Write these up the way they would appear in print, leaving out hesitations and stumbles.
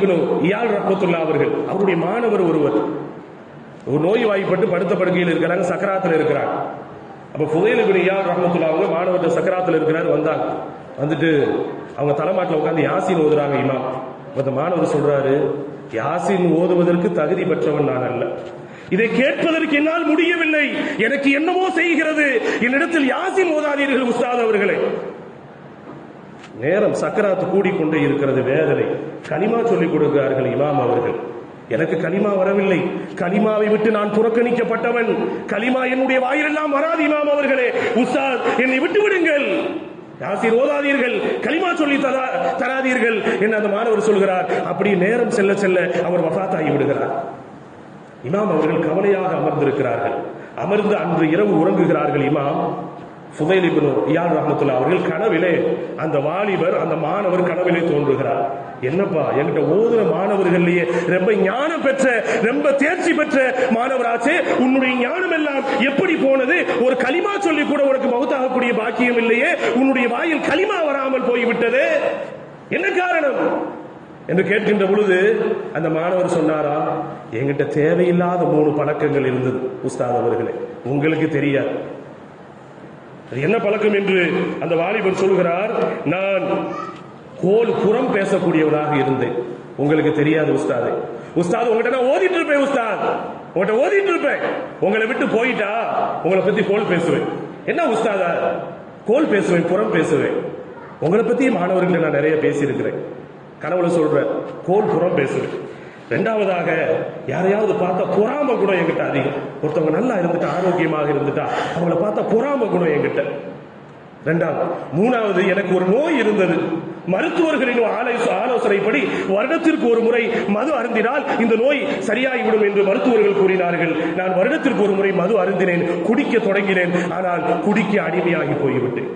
இப்னு இயால் ரஹ்மத்துல்லாஹி அவர்கள் அவருடைய மாணவர் ஒருவர் ஒரு நோய்வாய்ப்பட்டு படுத்த படுக்கையில் இருக்கிறாங்க, சக்கராத்தில் இருக்கிறாங்க. அப்ப ஃபுதைல் இப்னு இயால் ரஹ்மத்துல்லாஹி அவங்க மாணவர் சக்கராத்தில் இருக்கிறார். வந்தாங்க, வந்துட்டு அவங்க தலைமாட்டில் உட்கார்ந்து யாசீன் ஓதுறாங்க இமாம். அந்த மாணவர் சொல்றாரு, யாசீன் ஓதுவதற்கு தகுதி பெற்றவன் நான் அல்ல, இதை கேட்பதற்கு என்னால் முடியவில்லை, எனக்கு என்னமோ செய்கிறது, என்னிடத்தில் யாசீன் ஓதாதீர்கள் உஸ்தாத் அவர்களே. நேரம் சக்கராத்து கூடிக்கொண்டே இருக்கிறது, வேதனை. கலிமா சொல்லிக் கொடுக்கிறார்கள் இமாம் அவர்கள். எனக்கு கலிமா வரவில்லை, கலிமாவை விட்டு நான் புறக்கணிக்கப்பட்டவன், கலிமா என்னுடைய வாயிலெல்லாம் வராது இமாம் அவர்களே, உஸ்தாத் என்னை விட்டு விடுங்கள், யாசீன் ஓதாதீர்கள், கலிமா சொல்லி தராதீர்கள் என்று அந்த மாணவர் சொல்கிறார். அப்படி நேரம் செல்ல செல்ல அவர் வஃபாத்தாகி விடுகிறார். இமாம் அவர்கள் கவலையாக அமர்ந்திருக்கிறார்கள். அமர்ந்து அன்று இரவு உறங்குகிறார்கள். இமாம் ஃபுதைல் இப்னு இயால் ரஹ்மத்துல்லாஹி அவர்கள் கனவிலே அந்த வாலிபர் அந்த மாணவர் கனவிலே தோன்றுகிறார். என்னப்பா, என்கிட்ட ஓதுற மாணவர்கள்லயே ரொம்ப ஞானம் பெற்ற ரொம்ப தேர்ச்சி பெற்ற மாணவராச்சே, உன்னுடைய ஞானம் எல்லாம் எப்படி போனது? ஒரு கலிமா சொல்லி கூட உனக்கு மௌத்தாகக்கூடிய பாக்கியம் இல்லையே, உன்னுடைய வாயில் கலிமா வராமல் போய்விட்டது, என்ன காரணம் என்று கேட்கின்ற பொழுது அந்த மாணவர் சொன்னாரா, என்கிட்ட தேவையில்லாத 3 பழக்கங்கள் இருந்தது உஸ்தாத் அவர்களே, உங்களுக்கு தெரியாது. என்ன பழக்கம் என்று அந்த வாலிபர் சொல்கிறார். நான் புறம் பேசக்கூடியவனாக இருந்தேன், உங்களுக்கு தெரியாது உஸ்தாதே. உஸ்தாத் உங்கள்கிட்ட நான் ஓதிட்டு இருப்பேன், உஸ்தாத் உங்கள்கிட்ட ஓதிட்டு இருப்பேன், உங்களை விட்டு போயிட்டா உங்களை பத்தி கோல் பேசுவேன். என்ன உஸ்தாதா? கோல் பேசுவேன், புறம் பேசுவேன். உங்களை பத்தி மாணவர்களை நான் நிறைய பேசியிருக்கிறேன், கனவுல சொல்றேன், கோல் புறம் பேசுவேன். இரண்டாவதாக, யாரையாவது பார்த்தா பொறாம குணம் என்கிட்ட அதிகம். ஒருத்தவங்க நல்லா இருந்துட்டா, ஆரோக்கியமாக இருந்துட்டா அவங்கள பார்த்தா பொறாம குணம் என்கிட்ட. இரண்டாவது. மூணாவது, எனக்கு ஒரு நோய் இருந்தது. மருத்துவர்களின் ஆலோசனைப்படி வருடத்திற்கு ஒரு முறை மது அருந்தினால் இந்த நோய் சரியாகிவிடும் என்று மருத்துவர்கள் கூறினார்கள். நான் வருடத்திற்கு ஒரு முறை மது அருந்தினேன், குடிக்க தொடங்கினேன். ஆனால் குடிக்க அடிமையாகி போய்விட்டேன்.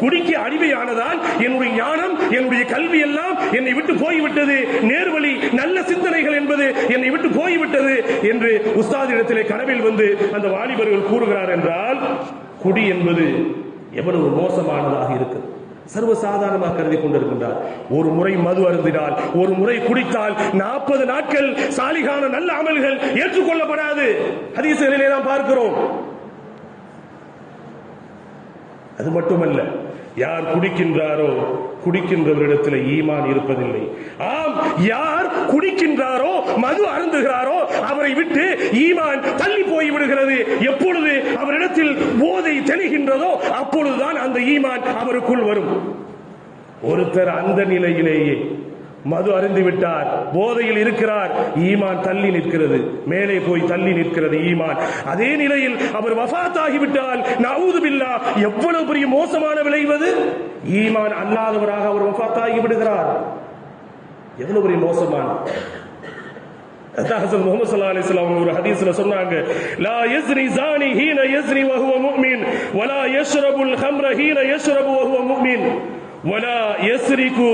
குடிக்க அடிமையானதால் என்னுடைய ஞானம், என்னுடைய கல்வி எல்லாம் என்னை விட்டு போய்விட்டது, நேர்வழி நல்ல சிந்தனைகள் என்பது என்னை விட்டு போய்விட்டது என்று உஸ்தாதிடத்திலே கனவில் வந்து அந்த வாலிபர்கள் கூறுகிறார். என்றால் குடி என்பது எவ்வளவு மோசமானதாக இருக்கு, சர்வசாதாரணமாக கருதி கொண்டிருக்கின்றார். ஒரு முறை மது அருந்தினால், ஒரு முறை குடித்தால் 40 நாட்கள் சாலிகான நல்ல அமல்கள் ஏற்றுக்கொள்ளப்படாது. ஹதீஸ்களிலே நாம் பார்க்கிறோம். அது மட்டுமல்ல, யார் குடிக்கின்றாரோ குடிக்கின்றவரிடத்தில் ஈமான் இருப்பதில்லை. ஆம், யார் குடிக்கின்றாரோ மது அருந்துகிறாரோ அவரை விட்டு ஈமான் தள்ளி போய்விடுகிறது. எப்பொழுது அவரிடத்தில் போதை தெளிகின்றதோ அப்பொழுதுதான் அந்த ஈமான் அவருக்குள் வரும். ஒருத்தர் அந்த நிலையிலேயே மது அருந்திவிட்டார், போதையில் இருக்கிறார், ஈமான் தள்ளி நிற்கிறது, மேலே போய் தள்ளி நிற்கிறது ஈமான். அதே நிலையில் அவர் வஃபாத்தாகிவிட்டால் நஊது பில்லாஹ், எவ்வளவு பெரிய மோசமான விளைவது. ஈமான் அல்லாதவராக அவர் வஃபாத்தாகி விடுகிறார். எவ்வளவு பெரிய மோசமான. ஹஸரத் முஹம்மது ஸல்லல்லாஹு அலைஹி வஸல்லம் ஒரு ஹதீஸ்ல சொன்னாங்க, லா யஸ்னி ஸானி ஹீன யஸ்னி வஹுவ முஃமின் வலா யஷ்ரபுல் ஹம்ர ஹீன யஷ்ரபு வஹுவ முஃமின் வலா யஸ்ரிகு